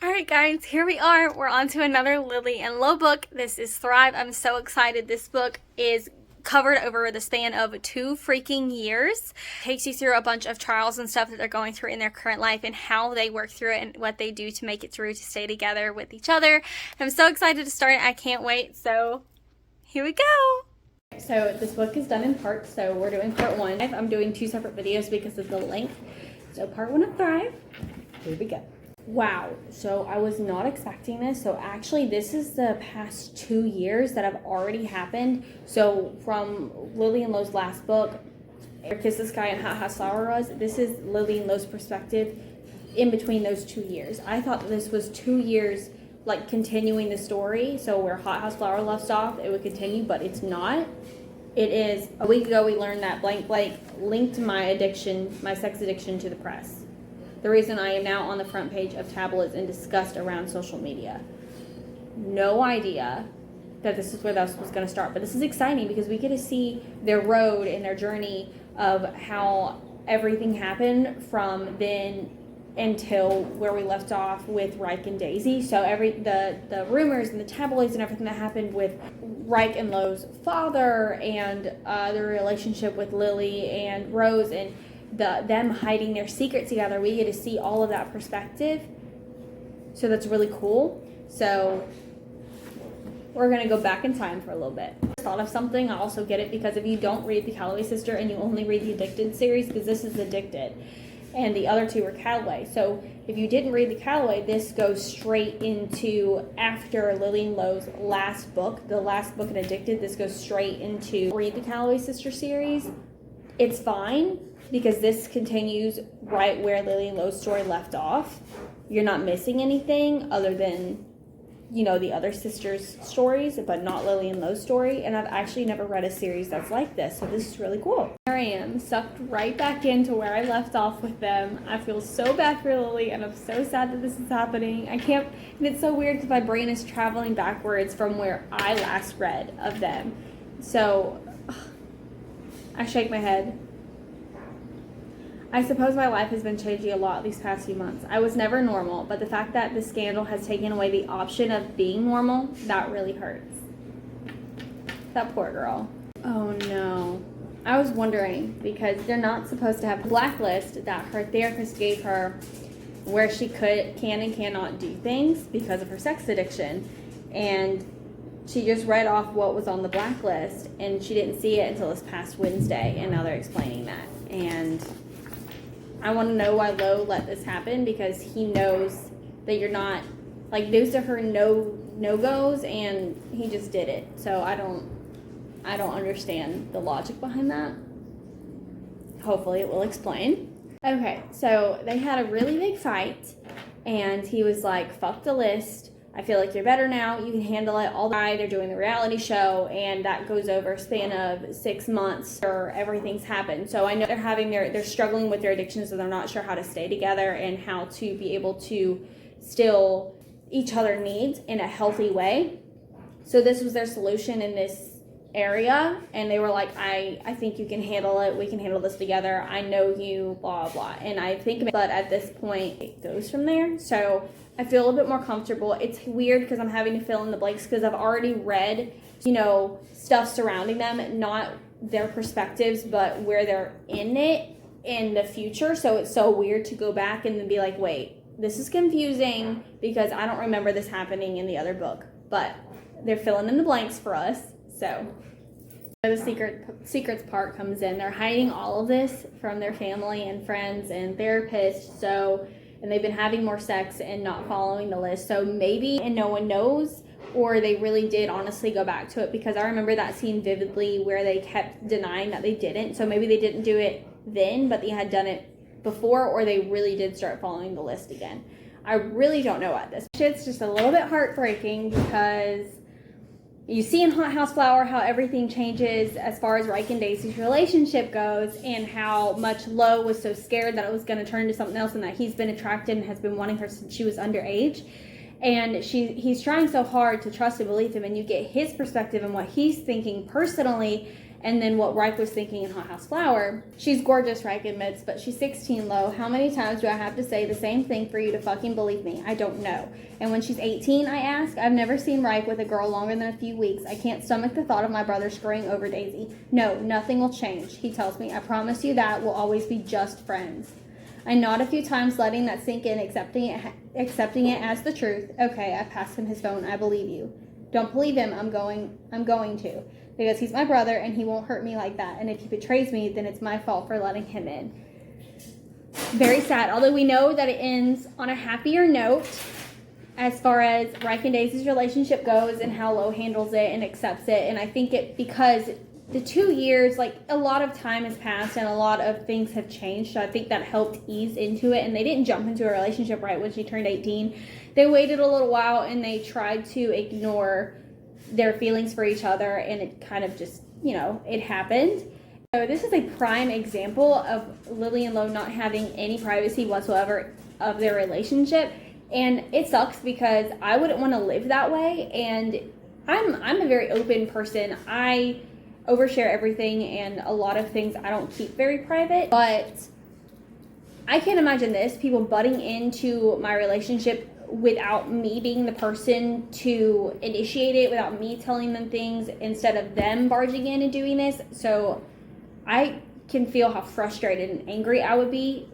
Alright guys, here we are. We're on to another Lily and Lo book. This is Thrive. I'm so excited. This book is covered over the span of 2 freaking years. Takes you through a bunch of trials and stuff that they're going through in their current life and how they work through it and what they do to make it through to stay together with each other. I'm so excited to start. I can't wait. So here we go. So this book is done in parts. So we're doing part 1. I'm doing 2 separate videos because of the length. So part 1 of Thrive. Here we go. Wow, so I was not expecting this. So actually this is the past 2 years that have already happened. So from Lily and Lo's last book, Kiss the Sky and Hot House Flower was, this is Lily and Lo's perspective in between those 2 years. I thought that this was 2 years like continuing the story. So where Hot House Flower left off, it would continue, but it's not. It is, a week ago we learned that blank linked my addiction, my sex addiction to the press. The reason I am now on the front page of tabloids and discussed around social media. No idea that this is where this was going to start. But this is exciting because we get to see their road and their journey of how everything happened from then until where we left off with Reich and Daisy. So the rumors and the tabloids and everything that happened with Reich and Lo's father and their relationship with Lily and Rose and them hiding their secret together, we get to see all of that perspective. So that's really cool. So we're going to go back in time for a little bit. I thought of something. I also get it because if you don't read the Calloway sister and you only read the Addicted series, because this is Addicted and the other 2 were Calloway. So if you didn't read the Calloway, this goes straight into after Lily and Lo's last book, the last book in Addicted. This goes straight into read the Calloway sister series. It's fine, because this continues right where Lily and Lo's story left off. You're not missing anything other than, you know, the other sisters' stories, but not Lily and Lo's story. And I've actually never read a series that's like this, so this is really cool. Here I am, sucked right back into where I left off with them. I feel so bad for Lily, and I'm so sad that this is happening. I can't, and it's so weird because my brain is traveling backwards from where I last read of them. So, I shake my head. I suppose my life has been changing a lot these past few months. I was never normal, but the fact that the scandal has taken away the option of being normal, that really hurts. That poor girl. Oh no. I was wondering, because they're not supposed to have a blacklist that her therapist gave her where she can and cannot do things because of her sex addiction. And she just read off what was on the blacklist, and she didn't see it until this past Wednesday, and now they're explaining that. And I want to know why Lo let this happen, because he knows that you're not, like, those are her no-goes, and he just did it. So I don't understand the logic behind that. Hopefully it will explain. Okay, so they had a really big fight, and he was like, fuck the list. I feel like you're better now. You can handle it. All the time they're doing the reality show, and that goes over a span of 6 months or everything's happened. So I know they're struggling with their addictions, so they're not sure how to stay together and how to be able to still each other needs in a healthy way. So this was their solution in this area, and they were like, I think you can handle it. We can handle this together. I know you, blah, blah. And I think, but at this point, it goes from there. So I feel a little bit more comfortable. It's weird because I'm having to fill in the blanks because I've already read, you know, stuff surrounding them, not their perspectives, but where they're in it in the future. So it's so weird to go back and then be like, wait, this is confusing because I don't remember this happening in the other book. But they're filling in the blanks for us. So the secrets part comes in. They're hiding all of this from their family and friends and therapists. And they've been having more sex and not following the list. So maybe, and no one knows, or they really did honestly go back to it, because I remember that scene vividly where they kept denying that they didn't. So maybe they didn't do it then, but they had done it before, or they really did start following the list again. I really don't know at this. It's just a little bit heartbreaking because you see in Hot House Flower how everything changes as far as Reich and Daisy's relationship goes, and how much Lo was so scared that it was going to turn into something else, and that he's been attracted and has been wanting her since she was underage. And he's trying so hard to trust and believe him, and you get his perspective and what he's thinking personally, And then what Reich was thinking in Hot House Flower, she's gorgeous, Reich admits, but she's 16, Lo. How many times do I have to say the same thing for you to fucking believe me? I don't know. And when she's 18, I ask, I've never seen Reich with a girl longer than a few weeks. I can't stomach the thought of my brother screwing over Daisy. No, nothing will change. He tells me, I promise you that we'll always be just friends. I nod a few times, letting that sink in, accepting it as the truth. Okay, I passed him his phone. I believe you. Don't believe him. I'm going to. Because he's my brother and he won't hurt me like that. And if he betrays me, then it's my fault for letting him in. Very sad. Although we know that it ends on a happier note as far as Reich and Daisy's relationship goes and how Lo handles it and accepts it. And I think it, because the 2 years, like, a lot of time has passed and a lot of things have changed. So I think that helped ease into it. And they didn't jump into a relationship right when she turned 18. They waited a little while and they tried to ignore their feelings for each other, and it kind of just, it happened. So this is a prime example of Lily and Lo not having any privacy whatsoever of their relationship, and it sucks because I wouldn't want to live that way. And I'm a very open person. I overshare everything, and a lot of things I don't keep very private, but I can't imagine people butting into my relationship without me being the person to initiate it, without me telling them things, instead of them barging in and doing this. So I can feel how frustrated and angry I would be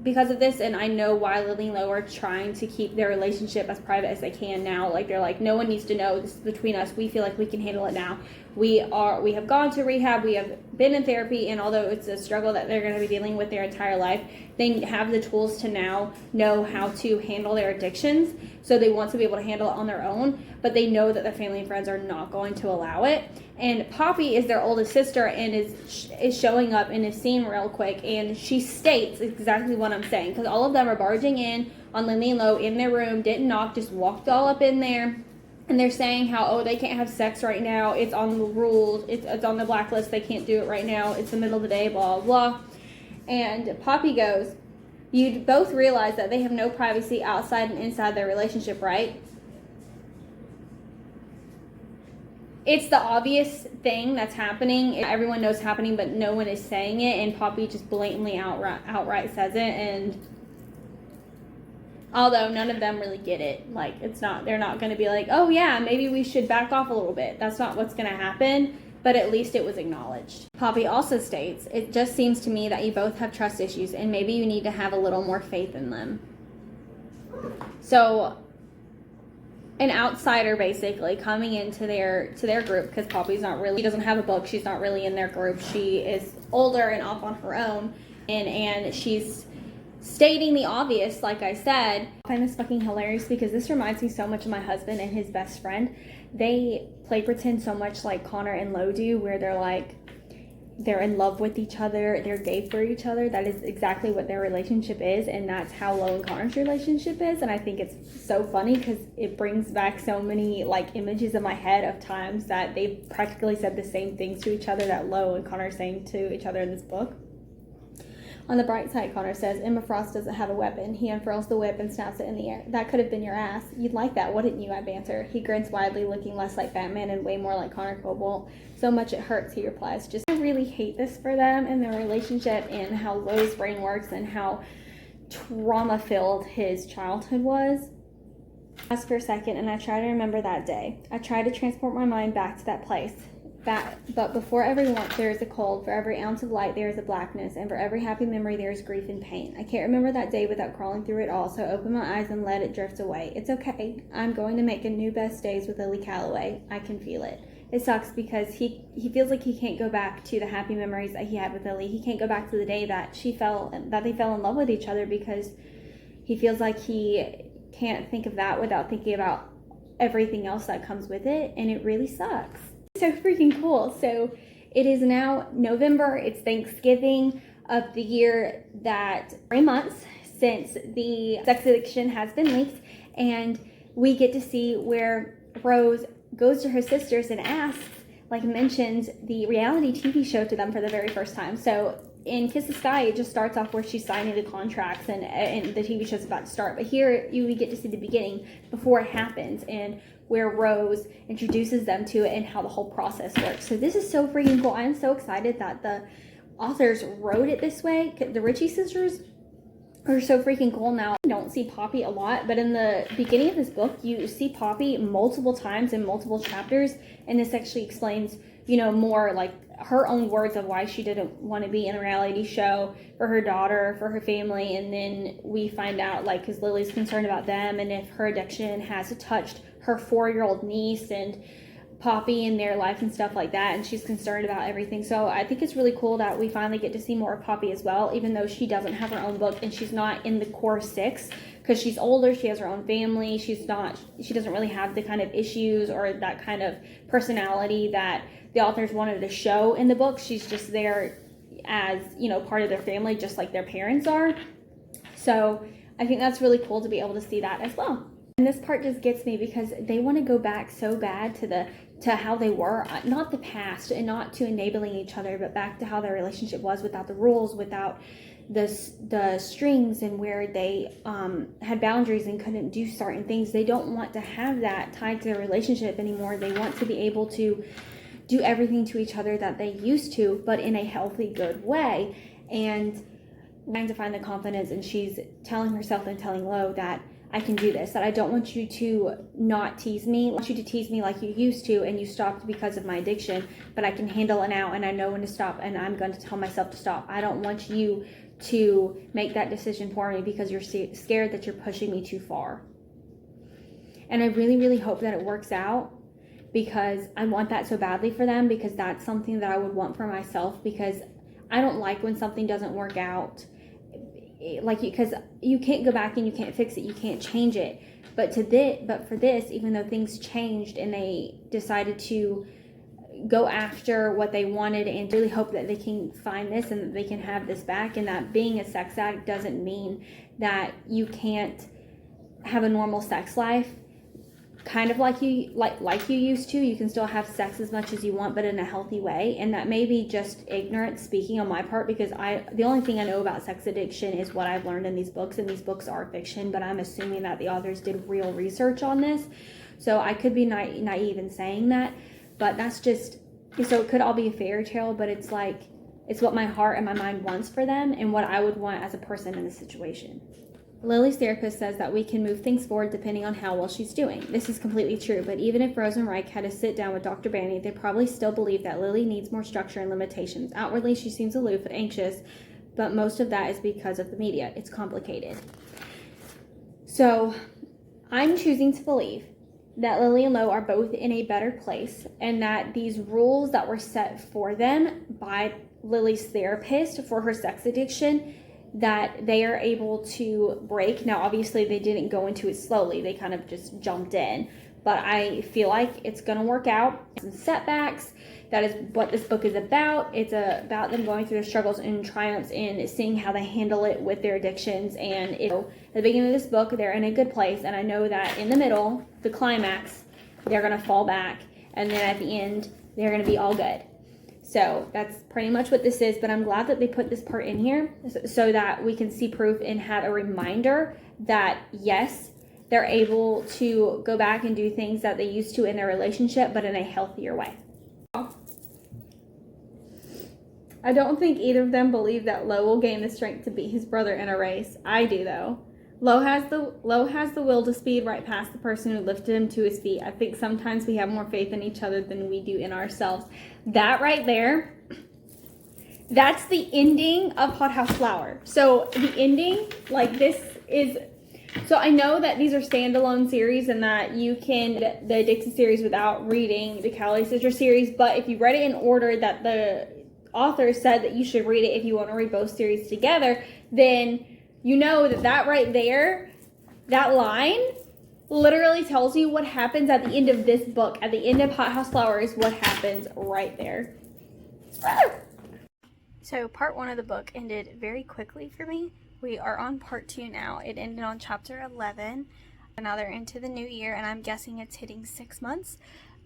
because of this, and I know why Lily and Lo are trying to keep their relationship as private as they can now. Like, they're like, no one needs to know. This is between us. We feel like we can handle it now. We have gone to rehab. We have been in therapy, and although it's a struggle that they're going to be dealing with their entire life, they have the tools to now know how to handle their addictions. So they want to be able to handle it on their own, but they know that their family and friends are not going to allow it. And Poppy is their oldest sister and is showing up in a scene real quick, and she states exactly what I'm saying, because all of them are barging in on Lily and Lo in their room, didn't knock, just walked all up in there. And they're saying how, they can't have sex right now. It's on the rules. It's on the blacklist. They can't do it right now. It's the middle of the day, blah, blah. And Poppy goes, you both realize that they have no privacy outside and inside their relationship, right? It's the obvious thing that's happening. Everyone knows happening, but no one is saying it. And Poppy just blatantly outright says it. And although none of them really get it, like, they're not going to be like, oh yeah, maybe we should back off a little bit. That's not what's going to happen, but at least it was acknowledged. Poppy also states, it just seems to me that you both have trust issues and maybe you need to have a little more faith in them. So an outsider basically coming into their group, because Poppy's she doesn't have a book, she's not really in their group, she is older and off on her own, and she's stating the obvious, like I said. I find this fucking hilarious because this reminds me so much of my husband and his best friend. They play pretend so much like Connor and Lo do, where they're in love with each other, they're gay for each other. That is exactly what their relationship is, and that's how Lo and Connor's relationship is. And I think it's so funny because it brings back so many images in my head of times that they've practically said the same things to each other that Lo and Connor are saying to each other in this book. On the bright side, Connor says, Emma Frost doesn't have a weapon. He unfurls the whip and snaps it in the air. That could have been your ass. You'd like that, wouldn't you? I banter. He grins widely, looking less like Batman and way more like Connor Cobalt. So much it hurts, he replies. Just, I really hate this for them and their relationship and how Lo's brain works and how trauma-filled his childhood was. I pause for a second and I try to remember that day. I try to transport my mind back to that place. But before every warmth there is a cold, for every ounce of light there is a blackness, and for every happy memory there is grief and pain. I can't remember that day without crawling through it all, so open my eyes and let it drift away. It's okay. I'm going to make a new best days with Lily Calloway. I can feel it. It sucks because he feels like he can't go back to the happy memories that he had with Lily. He can't go back to the day that they fell in love with each other, because he feels like he can't think of that without thinking about everything else that comes with it, and it really sucks. So freaking cool. So it is now November. It's Thanksgiving of the year, that 3 months since the sex addiction has been leaked, and we get to see where Rose goes to her sisters and asks, mentions the reality TV show to them for the very first time. So in Kiss the Sky, it just starts off where she's signing the contracts and the TV show's about to start. But here we get to see the beginning before it happens and where Rose introduces them to it and how the whole process works. So this is so freaking cool. I'm so excited that the authors wrote it this way. The Ritchie sisters are so freaking cool. Now, I don't see Poppy a lot, but in the beginning of this book, you see Poppy multiple times in multiple chapters, and this actually explains, you know, more like her own words of why she didn't want to be in a reality show for her daughter, for her family. And then we find out, like, because Lily's concerned about them and if her addiction has touched her 4-year-old niece and Poppy in their life and stuff like that, and she's concerned about everything. So I think it's really cool that we finally get to see more of Poppy as well, even though she doesn't have her own book and she's not in the core 6 because she's older, she has her own family, she doesn't really have the kind of issues or that kind of personality that the authors wanted to show in the book. She's just there as, you know, part of their family, just like their parents are. So I think that's really cool to be able to see that as well. And this part just gets me because they want to go back so bad to how they were, not the past and not to enabling each other, but back to how their relationship was without the rules, without the strings, and where they had boundaries and couldn't do certain things. They don't want to have that tied to their relationship anymore. They want to be able to do everything to each other that they used to, but in a healthy, good way. And trying to find the confidence, and she's telling herself and telling Lo that I can do this, that I don't want you to not tease me. I want you to tease me like you used to, and you stopped because of my addiction, but I can handle it now, and I know when to stop, and I'm going to tell myself to stop. I don't want you to make that decision for me because you're scared that you're pushing me too far. And I really, really hope that it works out, because I want that so badly for them, because that's something that I would want for myself, because I don't like when something doesn't work out. Like, because you can't go back and you can't fix it, you can't change it. But for this, even though things changed and they decided to go after what they wanted and really hope that they can find this and that they can have this back, and that being a sex addict doesn't mean that you can't have a normal sex life, kind of like you used to. You can still have sex as much as you want, but in a healthy way. And that may be just ignorance speaking on my part, because the only thing I know about sex addiction is what I've learned in these books, and these books are fiction, but I'm assuming that the authors did real research on this. So I could be naive in saying that, but that's just, so it could all be a fairy tale, but it's like, it's what my heart and my mind wants for them and what I would want as a person in this situation. Lily's therapist says that we can move things forward depending on how well she's doing. This is completely true, but even if Rose and Reich had to sit down with Dr. Banny, they probably still believe that Lily needs more structure and limitations. Outwardly, she seems aloof and anxious, but most of that is because of the media. It's complicated. So I'm choosing to believe that Lily and Lo are both in a better place, and that these rules that were set for them by Lily's therapist for her sex addiction, that they are able to break. Now, obviously, they didn't go into it slowly. They kind of just jumped in. But I feel like it's going to work out. Some setbacks. That is what this book is about. It's about them going through their struggles and triumphs and seeing how they handle it with their addictions. And at the beginning of this book, they're in a good place. And I know that in the middle, the climax, they're going to fall back. And then at the end, they're going to be all good. So that's pretty much what this is, but I'm glad that they put this part in here so that we can see proof and have a reminder that, yes, they're able to go back and do things that they used to in their relationship, but in a healthier way. I don't think either of them believe that Lo will gain the strength to beat his brother in a race. I do, though. Lo has the will to speed right past the person who lifted him to his feet. I think sometimes we have more faith in each other than we do in ourselves. That right there, that's the ending of Hot House Flower. So the ending, like this is, so I know that these are standalone series and that you can the Addicted series without reading the Calloway Sister series, but if you read it in order that the author said that you should read it if you want to read both series together, then you know that right there, that line literally tells you what happens at the end of this book. At the end of Hot House Flower is what happens right there. So part 1 of the book ended very quickly for me. We are on part 2 now. It ended on chapter 11. And now they're into the new year, and I'm guessing it's hitting 6 months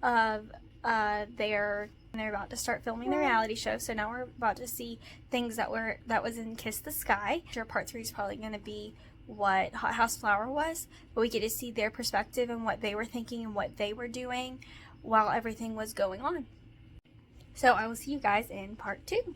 of their They're about to start filming the reality show, so now we're about to see things that was in Kiss the Sky. Sure, part 3 is probably going to be what Hot House Flower was, but we get to see their perspective and what they were thinking and what they were doing while everything was going on. So I will see you guys in part 2.